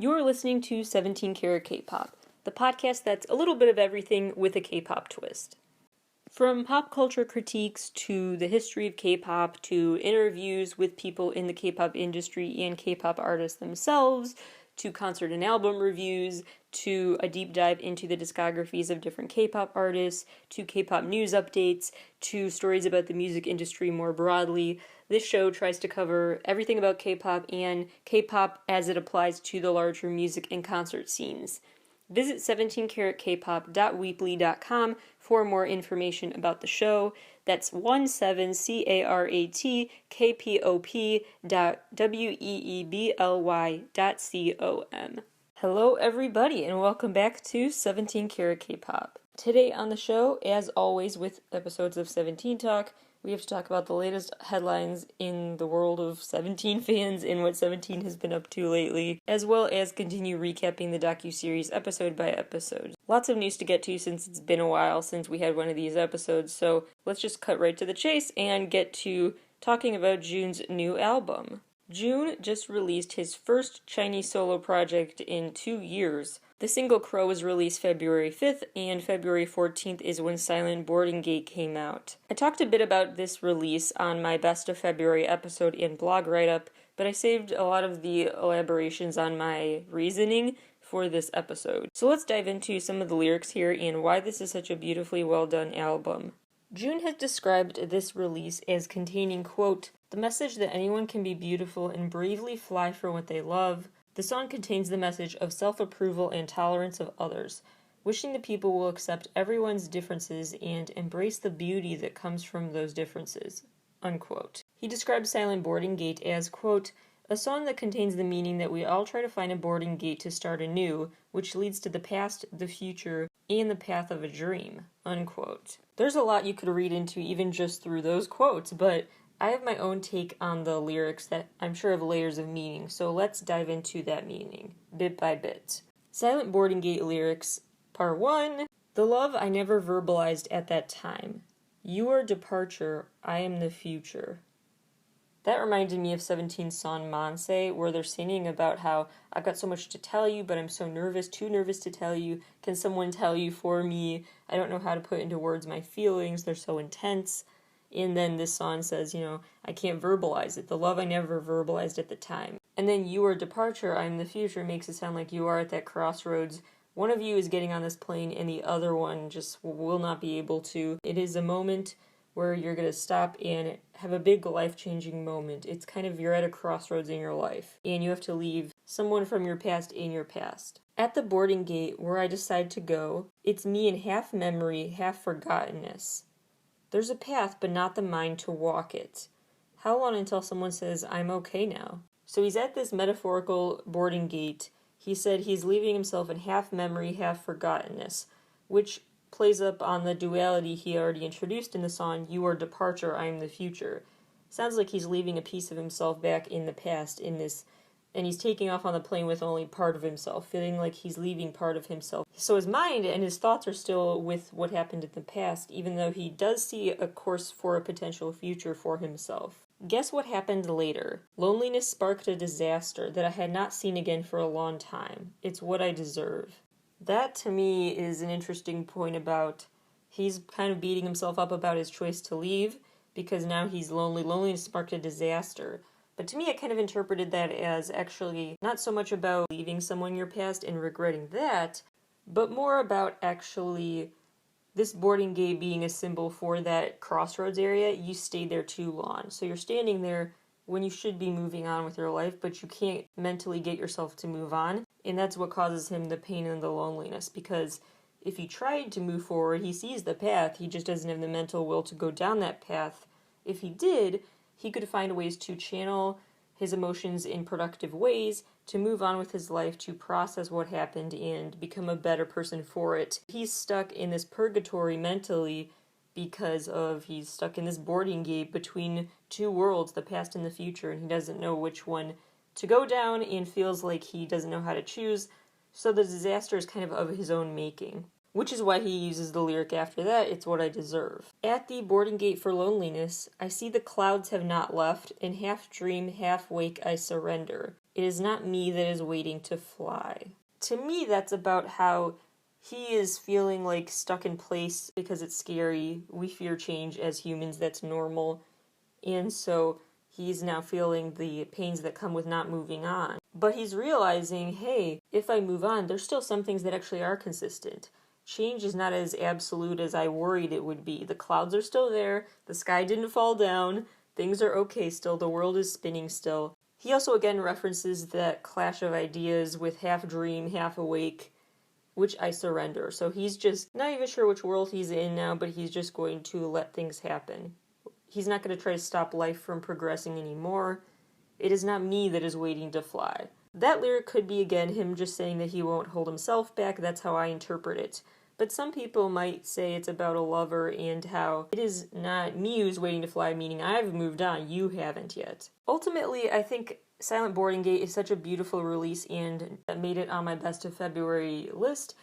You're listening to 17 Carat K-Pop, the podcast that's a little bit of everything with a K-pop twist. From pop culture critiques to the history of K-pop to interviews with people in the K-pop industry and K-pop artists themselves, to concert and album reviews, to a deep dive into the discographies of different K-pop artists, to K-pop news updates, to stories about the music industry more broadly. This show tries to cover everything about K-pop and K-pop as it applies to the larger music and concert scenes. Visit 17caratkpop.weebly.com for more information about the show. That's 17caratkpop.weebly.com. Hello everybody and welcome back to 17 Carat K-Pop. Today on the show, as always with episodes of 17 Talk, we have to talk about the latest headlines in the world of 17 fans and what 17 has been up to lately, as well as continue recapping the docuseries episode by episode. Lots of news to get to since it's been a while since we had one of these episodes, so let's just cut right to the chase and get to talking about June's new album. June just released his first Chinese solo project in 2 years. The single Crow was released February 5th, and February 14th is when Silent Boarding Gate came out. I talked a bit about this release on my Best of February episode and blog write-up, but I saved a lot of the elaborations on my reasoning for this episode. So let's dive into some of the lyrics here and why this is such a beautifully well-done album. June has described this release as containing, quote, the message that anyone can be beautiful and bravely fly for what they love. The song contains the message of self-approval and tolerance of others, wishing the people will accept everyone's differences and embrace the beauty that comes from those differences, unquote. He described Silent Boarding Gate as, quote, a song that contains the meaning that we all try to find a boarding gate to start anew, which leads to the past, the future, and the path of a dream, unquote. There's a lot you could read into even just through those quotes, but I have my own take on the lyrics that I'm sure have layers of meaning, so let's dive into that meaning, bit by bit. Silent Boarding Gate lyrics, part 1, the love I never verbalized at that time. You are departure, I am the future. That reminded me of 17's song Manse, where they're singing about how I've got so much to tell you, but I'm so nervous, too nervous to tell you. Can someone tell you for me? I don't know how to put into words my feelings, they're so intense. And then this song says, I can't verbalize it. The love I never verbalized at the time. And then you are departure, I'm the future makes it sound like you are at that crossroads. One of you is getting on this plane and the other one just will not be able to. It is a moment where you're going to stop and have a big life-changing moment. It's kind of you're at a crossroads in your life and you have to leave someone from your past in your past. At the boarding gate where I decide to go, it's me in half memory, half forgottenness. There's a path, but not the mind to walk it. How long until someone says, I'm okay now? So he's at this metaphorical boarding gate. He said he's leaving himself in half memory, half forgottenness, which plays up on the duality he already introduced in the song, You Are Departure, I Am the Future. Sounds like he's leaving a piece of himself back in the past in this, and he's taking off on the plane with only part of himself, feeling like he's leaving part of himself. So his mind and his thoughts are still with what happened in the past, even though he does see a course for a potential future for himself. Guess what happened later? Loneliness sparked a disaster that I had not seen again for a long time. It's what I deserve. That, to me, is an interesting point about he's kind of beating himself up about his choice to leave, because now he's lonely. Loneliness sparked a disaster. But to me, I kind of interpreted that as actually not so much about leaving someone in your past and regretting that, but more about actually this boarding gate being a symbol for that crossroads area. You stayed there too long. So you're standing there when you should be moving on with your life, but you can't mentally get yourself to move on. And that's what causes him the pain and the loneliness, because if he tried to move forward, he sees the path, he just doesn't have the mental will to go down that path. If he did, he could find ways to channel his emotions in productive ways, to move on with his life, to process what happened and become a better person for it. He's stuck in this purgatory mentally because he's stuck in this boarding gate between two worlds, the past and the future, and he doesn't know which one to go down and feels like he doesn't know how to choose, so the disaster is kind of his own making. Which is why he uses the lyric after that, it's what I deserve. At the boarding gate for loneliness, I see the clouds have not left, in half dream, half wake I surrender. It is not me that is waiting to fly. To me, that's about how he is feeling like stuck in place because it's scary. We fear change as humans, that's normal. And so he's now feeling the pains that come with not moving on. But he's realizing, hey, if I move on, there's still some things that actually are consistent. Change is not as absolute as I worried it would be. The clouds are still there, the sky didn't fall down, things are okay still, the world is spinning still. He also again references that clash of ideas with half dream, half awake, which I surrender. So he's just not even sure which world he's in now, but he's just going to let things happen. He's not going to try to stop life from progressing anymore. It is not me that is waiting to fly. That lyric could be, again, him just saying that he won't hold himself back. That's how I interpret it. But some people might say it's about a lover and how it is not me who's waiting to fly, meaning I've moved on, you haven't yet. Ultimately, I think Silent Boarding Gate is such a beautiful release and made it on my best of February list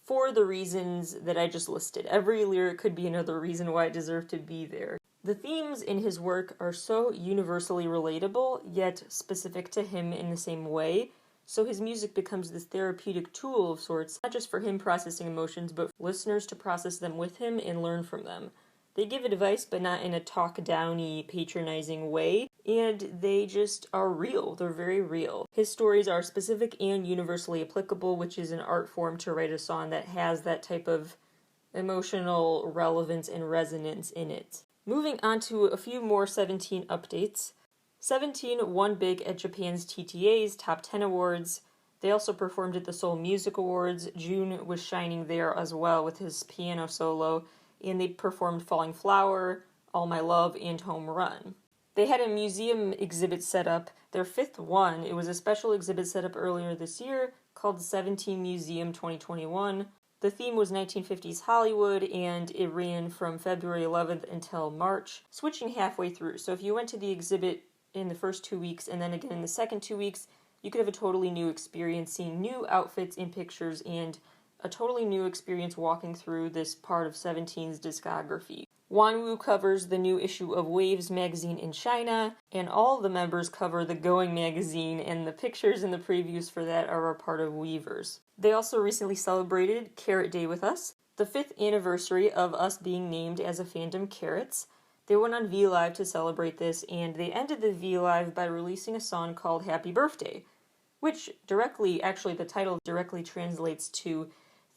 for the reasons that I just listed. Every lyric could be another reason why it deserved to be there. The themes in his work are so universally relatable, yet specific to him in the same way, so his music becomes this therapeutic tool of sorts, not just for him processing emotions, but for listeners to process them with him and learn from them. They give advice, but not in a talk-downy, patronizing way, and they just are real. They're very real. His stories are specific and universally applicable, which is an art form to write a song that has that type of emotional relevance and resonance in it. Moving on to a few more 17 updates. 17 won big at Japan's TTA's Top 10 Awards. They also performed at the Seoul Music Awards. Jun was shining there as well with his piano solo, and they performed Falling Flower, All My Love, and Home Run. They had a museum exhibit set up, their fifth one. It was a special exhibit set up earlier this year called 17 Museum 2021. The theme was 1950s Hollywood, and it ran from February 11th until March, switching halfway through. So if you went to the exhibit in the first 2 weeks and then again in the second 2 weeks, you could have a totally new experience, seeing new outfits in pictures, and a totally new experience walking through this part of 17's discography. Wanwoo covers the new issue of Waves magazine in China, and all the members cover the Going magazine, and the pictures and the previews for that are a part of Weavers. They also recently celebrated Carat Day with us, the 5th anniversary of us being named as a fandom Carats. They went on V Live to celebrate this, and they ended the V Live by releasing a song called Happy Birthday, which directly, actually the title directly translates to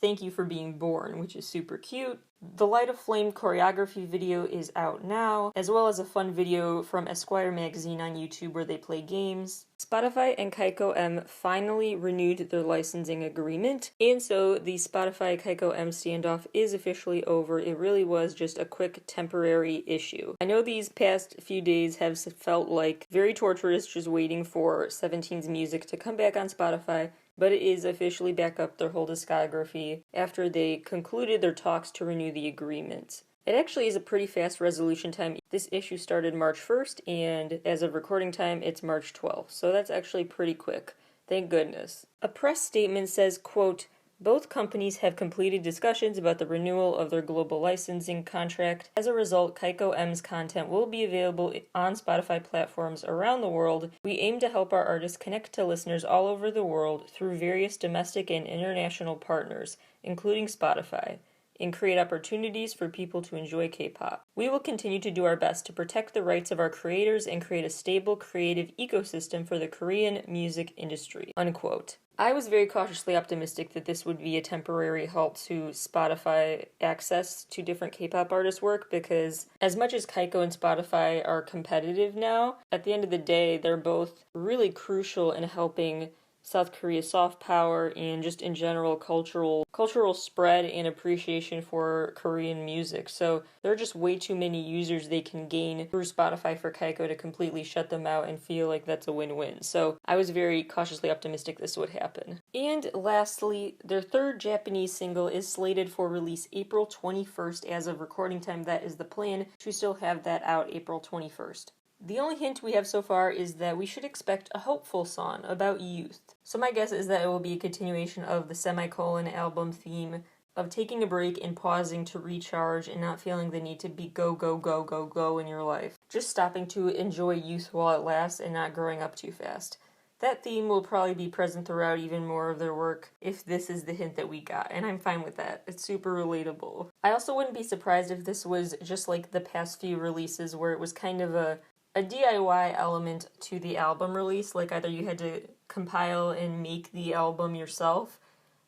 Thank You for Being Born, which is super cute. The Light of Flame choreography video is out now, as well as a fun video from Esquire magazine on YouTube where they play games. Spotify and Kaiko M finally renewed their licensing agreement, and so the Spotify Kaiko M standoff is officially over. It really was just a quick temporary issue. I know these past few days have felt like very torturous, just waiting for 17's music to come back on Spotify, but it is officially back up their whole discography after they concluded their talks to renew the agreement. It actually is a pretty fast resolution time. This issue started March 1st, and as of recording time, it's March 12th, so that's actually pretty quick. Thank goodness. A press statement says, quote, both companies have completed discussions about the renewal of their global licensing contract. As a result, Kaiko M's content will be available on Spotify platforms around the world. We aim to help our artists connect to listeners all over the world through various domestic and international partners, including Spotify, and create opportunities for people to enjoy K-pop. We will continue to do our best to protect the rights of our creators and create a stable creative ecosystem for the Korean music industry, unquote. I was very cautiously optimistic that this would be a temporary halt to Spotify access to different K-pop artists' work, because as much as Kaiko and Spotify are competitive now, at the end of the day, they're both really crucial in helping South Korea's soft power and just in general cultural spread and appreciation for Korean music. So there are just way too many users they can gain through Spotify for Kaiko to completely shut them out and feel like that's a win-win. So I was very cautiously optimistic this would happen. And lastly, their third Japanese single is slated for release April 21st. As of recording time, that is the plan, to still have that out April 21st. The only hint we have so far is that we should expect a hopeful song about youth. So my guess is that it will be a continuation of the semicolon album theme of taking a break and pausing to recharge and not feeling the need to be go, go, go, go, go in your life. Just stopping to enjoy youth while it lasts and not growing up too fast. That theme will probably be present throughout even more of their work if this is the hint that we got, and I'm fine with that. It's super relatable. I also wouldn't be surprised if this was just like the past few releases where it was kind of a DIY element to the album release, like either you had to compile and make the album yourself,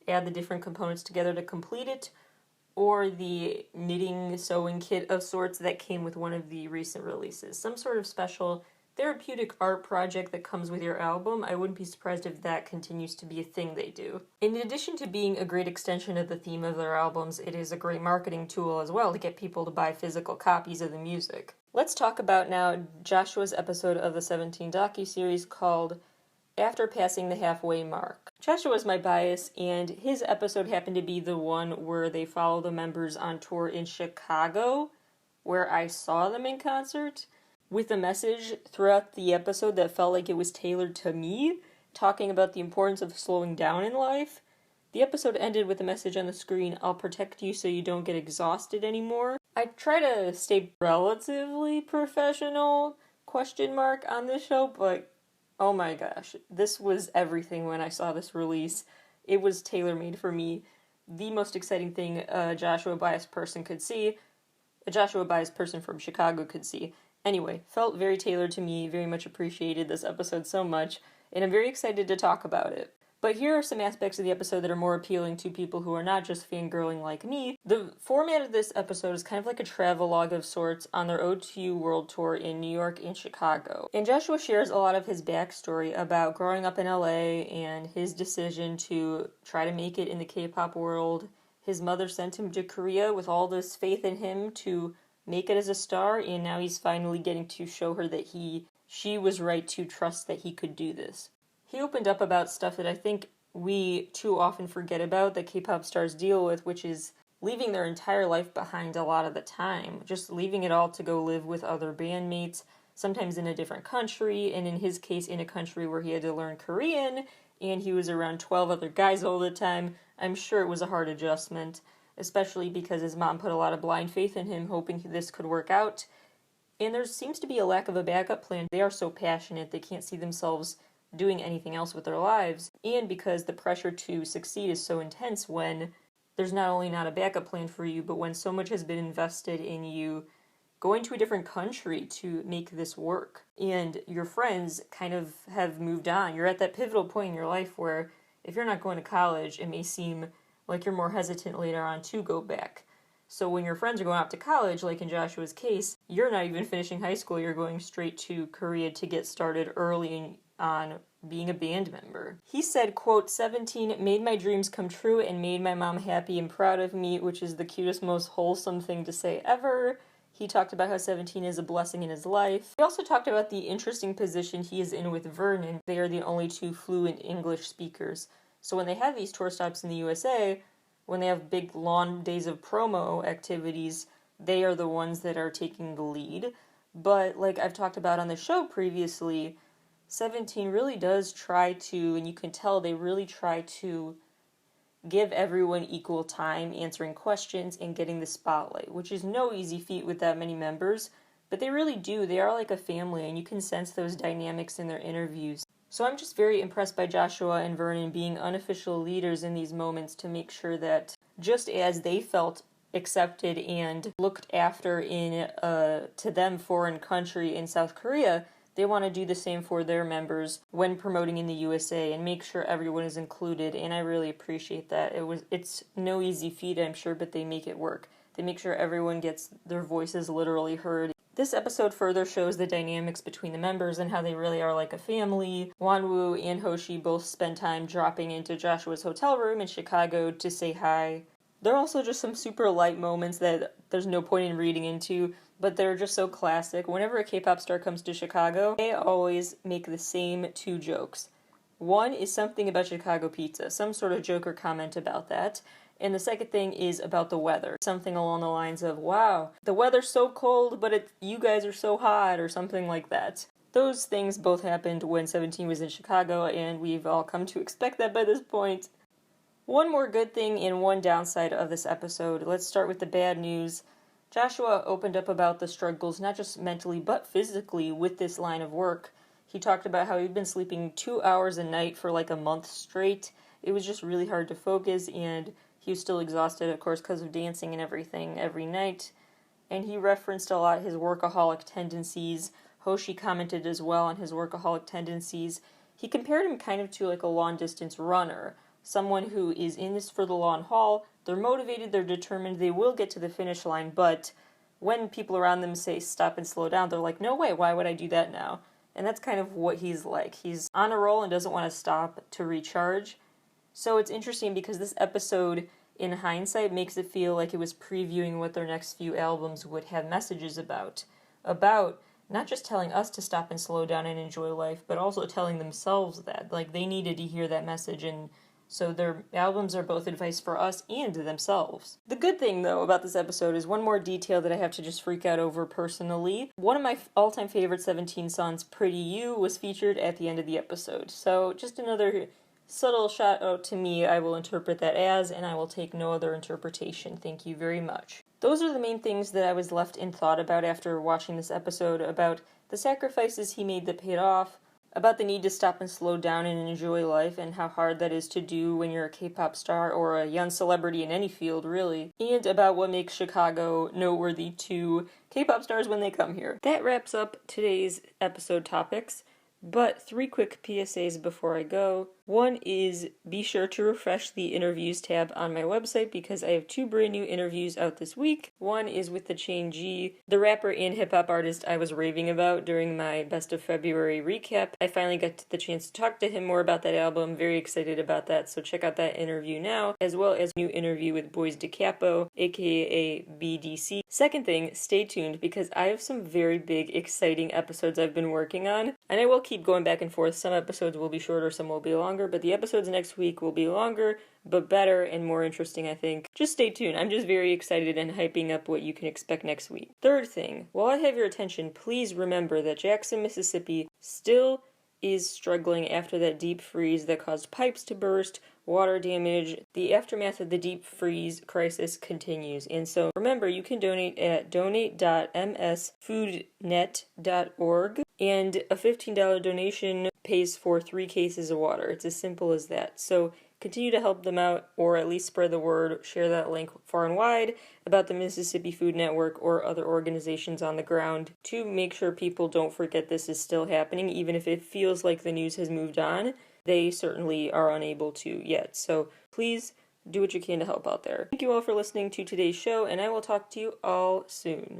add the different components together to complete it, or the knitting sewing kit of sorts that came with one of the recent releases. Some sort of special therapeutic art project that comes with your album. I wouldn't be surprised if that continues to be a thing they do. In addition to being a great extension of the theme of their albums, it is a great marketing tool as well to get people to buy physical copies of the music. Let's talk about now Joshua's episode of the 17 docuseries called After Passing the Halfway Mark. Joshua's my bias, and his episode happened to be the one where they follow the members on tour in Chicago, where I saw them in concert, with a message throughout the episode that felt like it was tailored to me, talking about the importance of slowing down in life. The episode ended with a message on the screen, "I'll protect you so you don't get exhausted anymore." I try to stay relatively professional, on this show, but oh my gosh, this was everything when I saw this release. It was tailor-made for me. The most exciting thing a Joshua biased person could see, a Joshua biased person from Chicago could see. Anyway, felt very tailored to me, very much appreciated this episode so much, and I'm very excited to talk about it. But here are some aspects of the episode that are more appealing to people who are not just fangirling like me. The format of this episode is kind of like a travelogue of sorts on their O2 World Tour in New York and Chicago. And Joshua shares a lot of his backstory about growing up in LA and his decision to try to make it in the K-pop world. His mother sent him to Korea with all this faith in him to make it as a star, and now he's finally getting to show her that she was right to trust that he could do this. He opened up about stuff that I think we too often forget about that K-pop stars deal with, which is leaving their entire life behind a lot of the time. Just leaving it all to go live with other bandmates, sometimes in a different country, and in his case in a country where he had to learn Korean, and he was around 12 other guys all the time. I'm sure it was a hard adjustment, especially because his mom put a lot of blind faith in him, hoping this could work out. And there seems to be a lack of a backup plan. They are so passionate, they can't see themselves doing anything else with their lives, and because the pressure to succeed is so intense when there's not only not a backup plan for you, but when so much has been invested in you going to a different country to make this work, and your friends kind of have moved on. You're at that pivotal point in your life where if you're not going to college, it may seem like you're more hesitant later on to go back. So when your friends are going off to college, like in Joshua's case, you're not even finishing high school, you're going straight to Korea to get started early on being a band member. He said, quote, 17 made my dreams come true and made my mom happy and proud of me, which is the cutest, most wholesome thing to say ever. He talked about how 17 is a blessing in his life. He also talked about the interesting position he is in with Vernon. They are the only two fluent English speakers. So when they have these tour stops in the USA, when they have big long days of promo activities, they are the ones that are taking the lead. But like I've talked about on the show previously, 17 really does try to, and you can tell they really try to give everyone equal time answering questions and getting the spotlight, which is no easy feat with that many members, but they really do. They are like a family, and you can sense those dynamics in their interviews. So I'm just very impressed by Joshua and Vernon being unofficial leaders in these moments to make sure that just as they felt accepted and looked after in to them foreign country in South Korea, they want to do the same for their members when promoting in the USA and make sure everyone is included, and I really appreciate that. It's no easy feat, I'm sure, but they make it work. They make sure everyone gets their voices literally heard. This episode further shows the dynamics between the members and how they really are like a family. Wonwoo and Hoshi both spend time dropping into Joshua's hotel room in Chicago to say hi. There are also just some super light moments that there's no point in reading into, but they're just so classic. Whenever a K-pop star comes to Chicago, they always make the same two jokes. One is something about Chicago pizza, some sort of joke or comment about that. And the second thing is about the weather. Something along the lines of, wow, the weather's so cold, but you guys are so hot, or something like that. Those things both happened when 17 was in Chicago, and we've all come to expect that by this point. One more good thing and one downside of this episode. Let's start with the bad news. Joshua opened up about the struggles, not just mentally, but physically, with this line of work. He talked about how he'd been sleeping 2 hours a night for like a month straight. It was just really hard to focus, and he was still exhausted, of course, because of dancing and everything every night. And he referenced a lot his workaholic tendencies. Hoshi commented as well on his workaholic tendencies. He compared him kind of to like a long-distance runner, someone who is in this for the long haul. They're motivated, they're determined, they will get to the finish line, but when people around them say stop and slow down, they're like, no way, why would I do that now? And that's kind of what he's like. He's on a roll and doesn't want to stop to recharge. So it's interesting because this episode, in hindsight, makes it feel like it was previewing what their next few albums would have messages about. About not just telling us to stop and slow down and enjoy life, but also telling themselves that. Like, they needed to hear that message, and so their albums are both advice for us and themselves. The good thing, though, about this episode is one more detail that I have to just freak out over personally. One of my all-time favorite 17 songs, Pretty You, was featured at the end of the episode. So just another subtle shout out to me, I will interpret that as, and I will take no other interpretation. Thank you very much. Those are the main things that I was left in thought about after watching this episode, about the sacrifices he made that paid off, about the need to stop and slow down and enjoy life, and how hard that is to do when you're a K-pop star or a young celebrity in any field, really, and about what makes Chicago noteworthy to K-pop stars when they come here. That wraps up today's episode topics. But 3 quick PSAs before I go. One is, be sure to refresh the interviews tab on my website because I have 2 brand new interviews out this week. One is with the Chain G, the rapper and hip-hop artist I was raving about during my Best of February recap. I finally got the chance to talk to him more about that album. Very excited about that, so check out that interview now, as well as a new interview with Boys DeCapo, aka BDC. Second thing, stay tuned because I have some very big, exciting episodes I've been working on, and I will keep going back and forth. Some episodes will be shorter, some will be longer, but the episodes next week will be longer, but better and more interesting, I think. Just stay tuned. I'm just very excited and hyping up what you can expect next week. Third thing, while I have your attention, please remember that Jackson, Mississippi still is struggling after that deep freeze that caused pipes to burst, water damage. The aftermath of the deep freeze crisis continues. And so remember, you can donate at donate.msfoodnet.org, and a $15 donation pays for 3 cases of water. It's as simple as that. So continue to help them out, or at least spread the word, share that link far and wide about the Mississippi Food Network or other organizations on the ground to make sure people don't forget this is still happening, even if it feels like the news has moved on. They certainly are unable to yet. So please do what you can to help out there. Thank you all for listening to today's show, and I will talk to you all soon.